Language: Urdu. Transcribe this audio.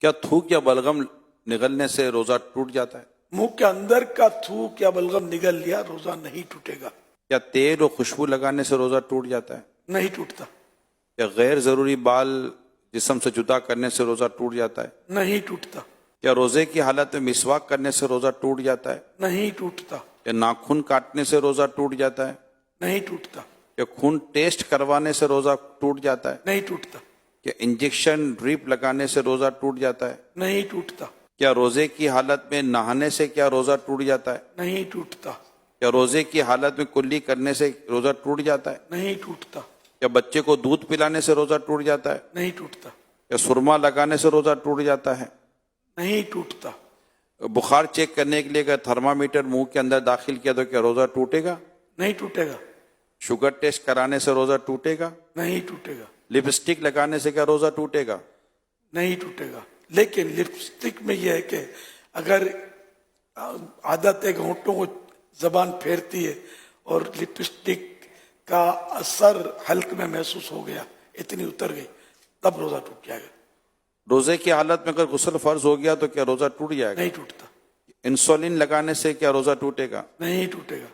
کیا تھوک یا بلغم نگلنے سے روزہ ٹوٹ جاتا ہے؟ منہ کے اندر کا تھوک یا بلغم نگل لیا روزہ نہیں ٹوٹے گا. کیا تیل اور خوشبو لگانے سے روزہ ٹوٹ جاتا ہے؟ نہیں ٹوٹتا. کیا غیر ضروری بال جسم سے جدا کرنے سے روزہ ٹوٹ جاتا ہے؟ نہیں ٹوٹتا. کیا روزے کی حالت میں مسواک کرنے سے روزہ ٹوٹ جاتا ہے؟ نہیں ٹوٹتا. کیا ناخن کاٹنے سے روزہ ٹوٹ جاتا ہے؟ نہیں ٹوٹتا. کیا خون ٹیسٹ کروانے سے روزہ ٹوٹ جاتا ہے؟ نہیں ٹوٹتا. کیا انجیکشن ڈریپ لگانے سے روزہ ٹوٹ جاتا ہے؟ نہیں ٹوٹتا. کیا روزے کی حالت میں نہانے سے کیا روزہ ٹوٹ جاتا ہے؟ نہیں ٹوٹتا. کیا روزے کی حالت میں کلی کرنے سے روزہ ٹوٹ جاتا ہے؟ نہیں ٹوٹتا. کیا بچے کو دودھ پلانے سے روزہ ٹوٹ جاتا ہے؟ نہیں ٹوٹتا. کیا سرما لگانے سے روزہ ٹوٹ جاتا ہے؟ نہیں ٹوٹتا. بخار چیک کرنے کے لیے اگر تھرمامیٹر منہ کے اندر داخل کیا تو کیا روزہ ٹوٹے گا؟ نہیں ٹوٹے گا. شوگر ٹیسٹ کرانے سے روزہ ٹوٹے گا؟ نہیں ٹوٹے گا. لپسٹک لگانے سے کیا روزہ ٹوٹے گا؟ نہیں ٹوٹے گا. لیکن لپسٹک میں یہ ہے کہ اگر عادت ہے کہ ہونٹوں کو زبان پھیرتی ہے اور لپسٹک کا اثر حلق میں محسوس ہو گیا، اتنی اتر گئی، تب روزہ ٹوٹ جائے گا. روزے کی حالت میں اگر غسل فرض ہو گیا تو کیا روزہ ٹوٹ جائے گا؟ نہیں ٹوٹتا. انسولین لگانے سے کیا روزہ ٹوٹے گا؟ نہیں ٹوٹے گا.